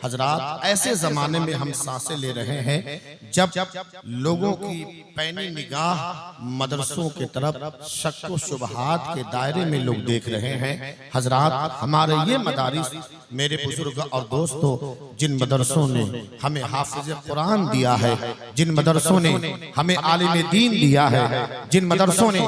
हजरात, ऐसे जमाने में हम सांसें ले रहे हैं जब लोगों की पैनी निगाह मदरसों की तरफ शक व शुबहात के दायरे में लोग देख रहे हैं। हजरात, हमारे ये मदारिस, मेरे बुजुर्ग और दोस्तों, जिन मदरसों ने हमें हाफिज कुरान दिया है, जिन मदरसों ने हमें आलिम दीन दिया है, जिन मदरसों ने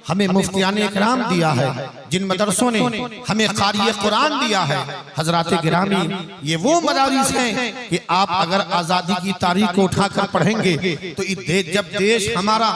हमें मुफ्तियान इकराम दिया है, जिन मदरसों ने हमें क़ारी कुरान दिया है, हजरात गिरामी, ये वो मदारिस हैं कि आप अगर आज़ादी की तारीख को उठाकर पढ़ेंगे तो जब देश हमारा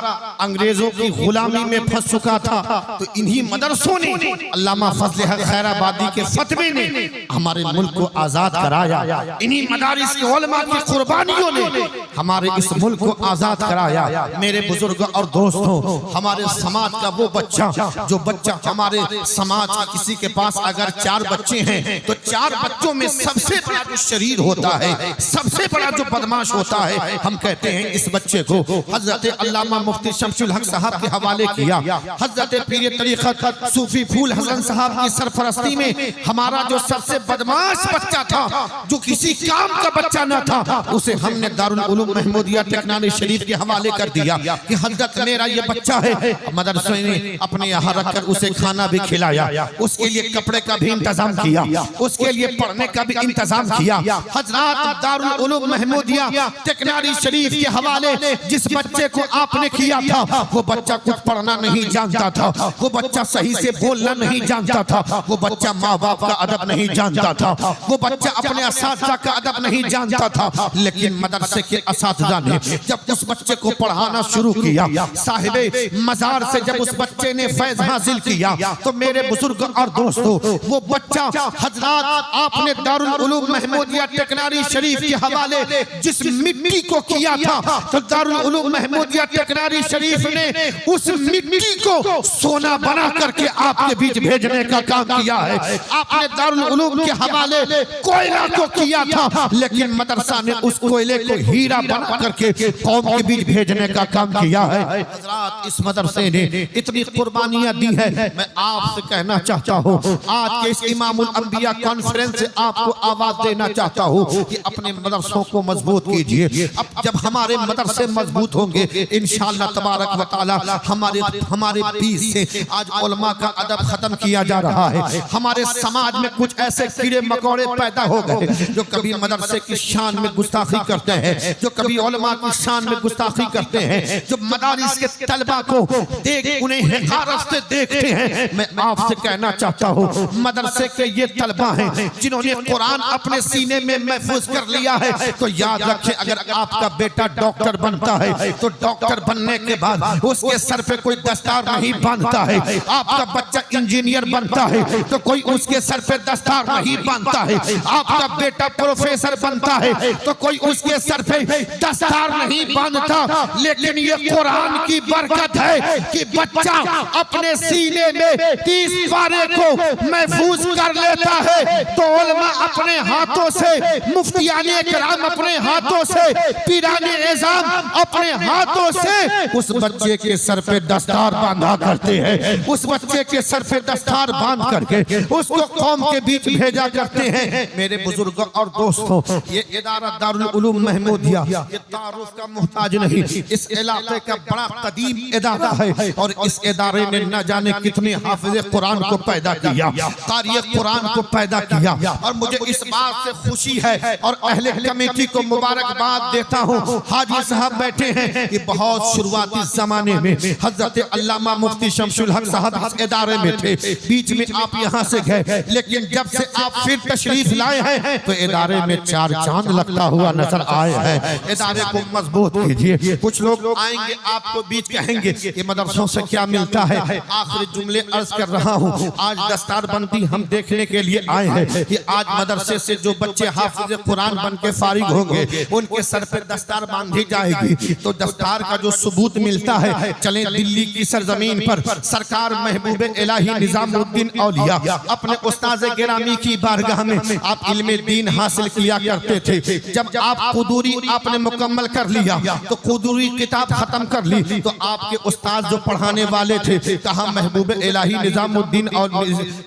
अंग्रेजों की गुलामी में फंस चुका था तो इन्हीं मदरसों ने, अल्लामा फजल हक खैराबादी के फतवे ने हमारे मुल्क को आज़ाद कराया। इन्हीं मदारिस के उलमा की कुर्बानियों ने हमारे इस मुल्क को आज़ाद कराया। मेरे बुजुर्ग और दोस्तों, हमारे समाज का वो बच्चा, जो बच्चा हमारे समाज का, किसी के पास अगर 4 बच्चे हैं तो 4 बच्चों में सबसे बड़ा जो शरीर होता है, सबसे बड़ा जो बदमाश होता है, हम कहते हैं इस बच्चे को हजरत अल्लामा मुफ्ती शमसुल हक साहब के हवाले किया। हजरत पीर तरीक़त सूफी फूल हसन साहब की सरफरस्ती में हमारा जो सबसे बदमाश बच्चा था, जो किसी काम का बच्चा न था, उसे हमने दारुल उलूम महमूदिया टेक्नानी शरीफ के हवाले कर दिया कि हजरत मेरा ये बच्चा है। मदरसे ने अपने यहाँ रखकर उसे खाना भी खिलाया, उसके लिए कपड़े का भी इंतजाम किया, उसके लिए पढ़ने का भी इंतजाम किया। हजरात, दारुल उलूम महमूदिया टेक्नानी शरीफ के हवाले जिस बच्चे को आपने किया था, वो बच्चा कुछ पढ़ना नहीं जानता था, वो बच्चा सही से बोलना नहीं जानता था, वो बच्चा माँ बाप का अदब नहीं जानता था, वो बच्चा अपने असातिज़ा का अदब नहीं जानता था। लेकिन मदरसे के असातिज़ा ने जब उस बच्चे को पढ़ाना शुरू किया, साहिबे मजार से जब उस बच्चे ने फैज हासिल किया, तो मेरे बुजुर्ग और दोस्तों, वो बच्चा हजरात, आपने दारुल उलूम महमूदिया टेक्नानी शरीफ के हवाले जिस मिट्टी को किया था, तो दारुल उलूम महमूदिया टेक्नानी शरीफ ने उस मिट्टी को सोना बना करके आपके बीच भेजने का काम किया है। आपने दारुल उलूम के हवाले कोयला को किया था, लेकिन मदरसा ने उस कोयले को हीरा बना करके कौम के बीच भेजने का काम किया है। हजरात, इस मदरसे ने इतनी कुर्बानियां दी है। मैं आपसे कहना चाहता हूँ, आज के इस इमामुल अंबिया कॉन्फ्रेंस से आपको आवाज देना चाहता हूँ कि अपने मदरसों को मजबूत कीजिए। अब जब हमारे मदरसे मजबूत होंगे, इंशाअल्लाह तबारक व तआला हमारे बीच से आज उलमा का अदब खत्म किया जा रहा है। हमारे समाज में कुछ ऐसे कीड़े मकोड़े पैदा हो गए जो कभी मदरसे की शान में गुस्ताखी करते हैं, जो कभी उलमा की शान में गुस्ताखी करते हैं, जो मदारिस के तलबा को देख उन्हें हिकारत से देखते हैं। मैं आपसे कहना चाहता हूँ, मदरसे के ये तलबा हैं जिन्होंने कुरान अपने सीने में महफूज कर लिया है, तो याद रखें, अगर आपका बेटा डॉक्टर बनता है तो डॉक्टर बनने के बाद उसके सर पे कोई दस्तार नहीं बांधता है। आपका बच्चा इंजीनियर बनता है तो कोई उसके सर पे दस्तार नहीं बांधता है। आपका बेटा प्रोफेसर बनता है तो कोई उसके सर पे दस्तार नहीं बांधता। लेकिन ये कुरान की बरकत है कि बच्चा अपने सीने में 30 पारे को महफूज कर लेता है, तो उलमा अपने हाथों से, मुफ्तियाने किराम अपने हाथों से, पीराने एज़ाम अपने हाथों से उस बच्चे के सर पे दस्तार बांधा करते हैं। उस बच्चे के सर पे दस्तार बांध करके उसको कौम के बीच भेजा करते हैं। मेरे बुजुर्ग और दोस्तों, ये इदारा दारुल उलूम महमूदिया ये तारुफ का मोहताज नहीं, इस इलाके का बड़ा कदीम इदारा है और इस इदारे ने न जाने कितने हाफिज कुरान को पैदा किया, क़ारी कुरान को पैदा किया। और मुझे इस बात से खुशी है और अहले कमेटी को मुबारकबाद देता हूँ। हाजी साहब बैठे हैं कि बहुत शुरुआती जमाने में हजरत अल्लामा मुफ्ती शमसुल हक साहब इस इदारे में थे, बीच में आप यहाँ से गए, लेकिन जब से आप फिर तशरीफ लाए हैं तो इदारे में 4 चांद लगता हुआ नजर आए हैं। इदारे को मजबूत कीजिए। कुछ लोग आएंगे आपको बीच कहेंगे कि मदरसों से क्या मिलता है। आखिरी जुमले अर्ज कर रहा हूँ, आज दस्तारबंदी हम देखने के लिए आए हैं कि आज मदरसे से जो बच्चे हाफिज कुरान बन के फारिग होंगे उनके सर पे दस्तार बांधी जाएगी, तो दस्तार का जो सबूत मिलता है, चलें दिल्ली की सरजमीन पर सरकार महबूब इलाही निजामुद्दीन औलिया अपने उस्ताद गिरामी की बारगाह में आप इल्मे दीन हासिल किया करते थे। जब आप कुदूरी आपने मुकम्मल कर लिया तो कुदूरी किताब खत्म कर ली, तो आपके उस्ताद जो पढ़ाने वाले थे। कहा महबूब इलाही निजामुद्दीन और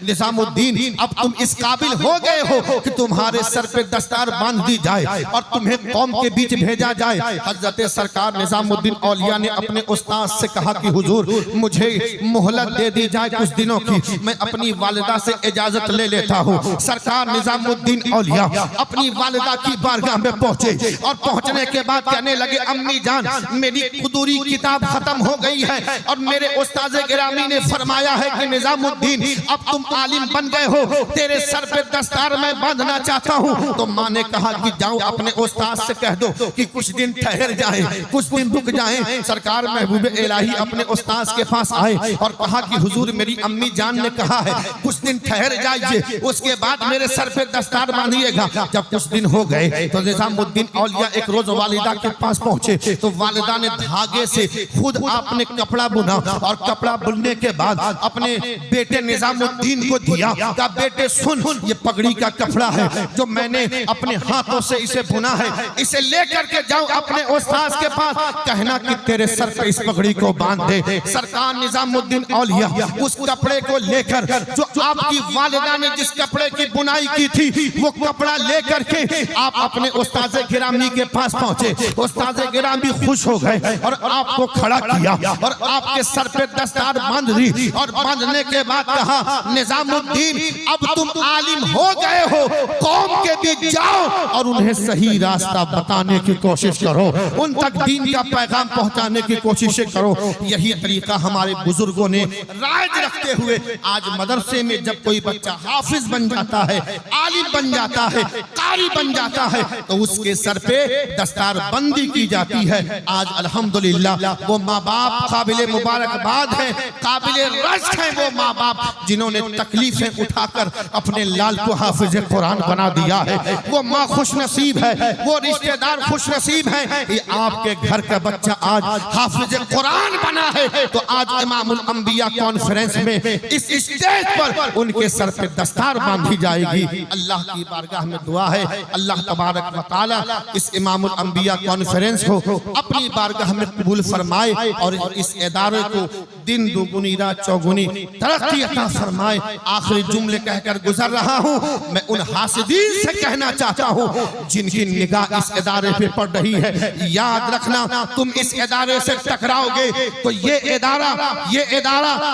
निजामुद्दीन अब तुम इस काबिल हो गए हो कि तुम्हारे सर पे दस्तार बांध दी जाए और तुम्हें कौम के बीच भेजा जाए। हजरत सरकार निजामुद्दीन औलिया ने अपने उस्ताद से कहा कि हुजूर मुझे मोहलत दे दी जाए कुछ दिनों की, मैं अपनी वालिदा से इजाजत ले लेता हूँ। सरकार निजामुद्दीन औलिया अपनी वालिदा की बारगाह में पहुंचे और पहुंचने के बाद कहने लगे, अम्मी जान मेरी खुदूरी किताब खत्म हो गई है और मेरे उस्ताद गिरामी ने फरमाया है कि निजामुद्दीन अब तुम आलिम बन गए हो, तेरे सर पे दस्तार मैं बांधना चाहता हूँ। तो माँ ने कहा कि जाओ अपने उस्ताद से कह दो कि कुछ दिन ठहर जाए, कुछ दिन रुक जाए। सरकार महबूब इलाही अपने उस्ताद के पास आए और कहा कि हुजूर मेरी अम्मी जान ने कहा है कुछ दिन ठहर जाइए, उसके बाद मेरे सर पे दस्तार बांधिएगा। जब कुछ दिन हो गए तो निजामुद्दीन औलिया एक रोज वालिदा के पास पहुंचे तो वालिदा ने धागे से खुद आपने कपड़ा बुना और कपड़ा बुनने के बाद अपने बेटे निजामुद्दीन को दिया। कहा बेटे सुन, ये पगड़ी का कपड़ा है जो मैंने अपने हाथों से इसे बुना है, इसे लेकर के जाओ अपने उस्ताद के पास, कहना कि तेरे सर पे इस पगड़ी को बांध दे। सरकार निजामुद्दीन औलिया उस कपड़े को लेकर जो आपकी वालिदा ने जिस कपड़े की बुनाई की थी वो कपड़ा लेकर के आप अपने उस्ताद गिरामी के पास पहुंचे। उस्ताद गिरामी खुश हो गए और आपको खड़ा किया और आपके सर पे दस्तार बांध दी और बांधने के बाद कहा निजामुद्दीन अब तुम आलिम हो गए हो, कौम के बीच जाओ और उन्हें सही रास्ता बताने की कोशिश करो, उन तक दीन का पैगाम पहुंचाने की कोशिश करो। यही तरीका हमारे बुजुर्गों ने राज रखते हुए आज मदरसे में जब कोई बच्चा हाफिज बन जाता है, आलिम बन जाता है, कारी बन जाता है तो उसके सर पे दस्तार बंदी की जाती है। आज अल्हम्दुलिल्लाह वो माँ बाप काबिले मुबारकबाद है, काबिले रश्क है वो माँ बाप जिन्होंने तकलीफें उठाकर अपने लाल को हाफिज कुरान बना दिया है। वो माँ खुश नसीब है, वो रिश्तेदार खुश नसीब है। ये आपके घर का बच्चा आज हाफिज कुरान बना है तो आज इमामुल अंबिया कॉन्फ्रेंस में इस स्टेज पर उनके सर पे दस्तार बांधी जाएगी। अल्लाह की बारगाह में दुआ है अल्लाह तबारक व तआला इस इमामुल अंबिया कॉन्फ्रेंस को अपनी बारगाह में कबूल फरमाए और इस इदारे को दिन दुगुनी रात चौगुनी तरक्की अता फरमाए। आखिरी जुमले कहकर गुजर रहा हूँ, मैं उन हासिदीन से कहना चाहता हूँ जिनकी निगाह इस इदारे पे पड़ रही है, याद रखना तुम इस इदारे से टकराओगे तो ये इदारा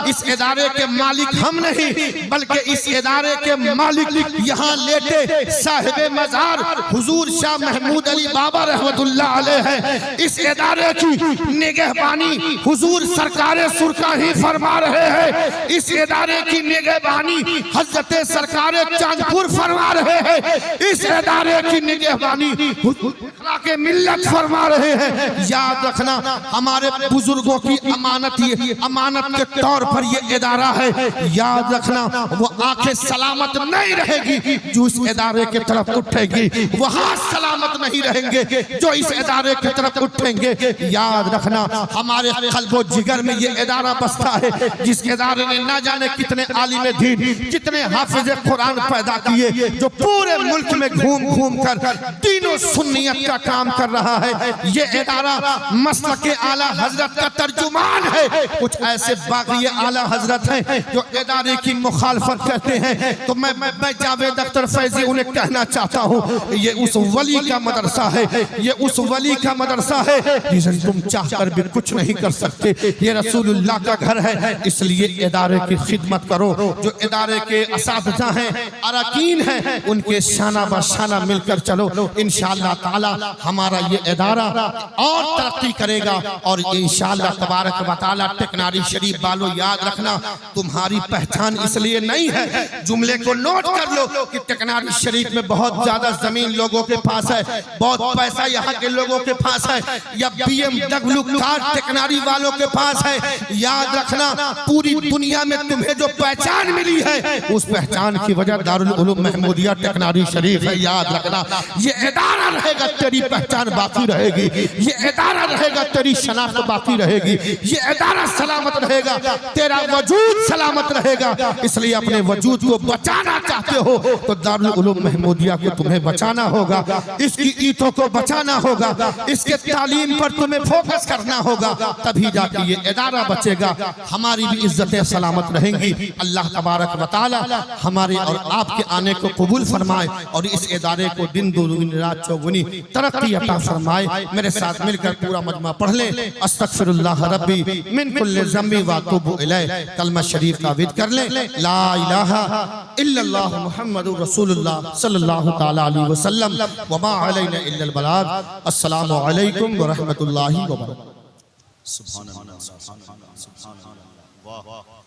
इस इदारे के मालिक हम नहीं बल्कि इस इदारे के मालिक यहाँ लेटे साहिब मजार हुजूर शाह महमूद अली बाबा रहमतुल्लाह अलैह है। इस इदारे की निगहबानी हुजूर सरकार सुरका ही फरमा रहे हैं, इस इदारे की निगहबानी हजरत सरकार चांदपुर फरमा रहे हैं, इस इदारे की निगहबानी के मिल्लत फरमा रहे हैं। याद रखना हमारे बुजुर्गों की अमानत के तौर पर ये इदारा है। याद रखना वो आंखें सलामत नहीं रहेगी जो इस इदारे की तरफ उठेगी, वहां सलामत नहीं रहेंगे जो इस इदारे की तरफ उठेंगे। याद रखना हमारे कल्बो जिगर में ये इदारा बसता है जिस इदारे ने ना जाने कितने आलिम दीन, कितने हाफिज कुरान पैदा किए जो पूरे मुल्क में घूम घूम कर तीनों सुन्नियत का काम कर रहा है। ये इदारा मसलक आला हजरत का तर्जुमान है। कुछ ऐसे बागी आला हजरत हैं जो इदारे की मुखालफत करते हैं तो मैं जावेद अख्तर फैजी उन्हें कहना चाहता हूँ ये उस वली का मदरसा है, ये उस वली का मदरसा है जिसे तुम चाहकर भी कुछ नहीं कर सकते। ये रसूलुल्लाह का घर है, इसलिए इदारे की खिदमत करो। जो इदारे के असातिज़ा हैं, अरकान हैं, उनके शाना बशाना मिलकर चलो। इंशाअल्लाह ताला हमारा ये इदारा और तरक्की करेगा और इंशाअल्लाह तबारक व तआला टेकनारी शरीफ वालों याद रखना तुम्हारी पहचान इसलिए नहीं है, जुमले को नोट कर लो कि टेकनारी शरीफ में बहुत ज्यादा जमीन लोगों के पास है, बहुत पैसा यहाँ के लोगों के पास है या BMW कार टेकनारी वालों के पास है। याद रखना पूरी दुनिया में तुम्हें जो पहचान मिली है उस पहचान की वजह दारुल उलूम महमूदिया टेकनारी शरीफ है। याद रखना ये इदारा रहेगा तेरी पहचान बाकी रहेगी, ये इदारा रहेगा, तेरी शनाख्त बाकी रहेगी, ये इदारा सलामत रहेगा, तेरा वजूद सलामत रहेगा। इसलिए अपने वजूद को बचाना चाहते हो तो दारुल उलूम महमूदिया को तुम्हें बचाना होगा, इसकी ईंटों को बचाना होगा, इसके तालीम पर तुम्हें फोकस करना होगा, तभी जाके ये इदारा बचेगा, हमारी भी इज्जतें सलामत रहेंगी। अल्लाह तबारक व तआला हमारे और आपके आने को कबूल फरमाए और इस इदारे को दिन दुगनी रात चौगुनी तरक्की अता फरमाए। मेरे साथ मिलकर पूरा मजमा पढ़ लें। अस्तगफिरुल्लाह रब्बी मिन कुल्लि ज़म्बि व अतूबु इलैह। कलमा शरीफ का विद कर लें, ला इलाहा इल्लल्लाह मुहम्मदुर रसूलुल्लाह सल्लल्लाहु तआला अलैहि वसल्लम व मा अलैना इल्लल बलाग। अस्सलामु अलैकुम व रहमतुल्लाहि व बरकातुहू। सुभान अल्लाह, सुभान अल्लाह, सुभान अल्लाह। वाह।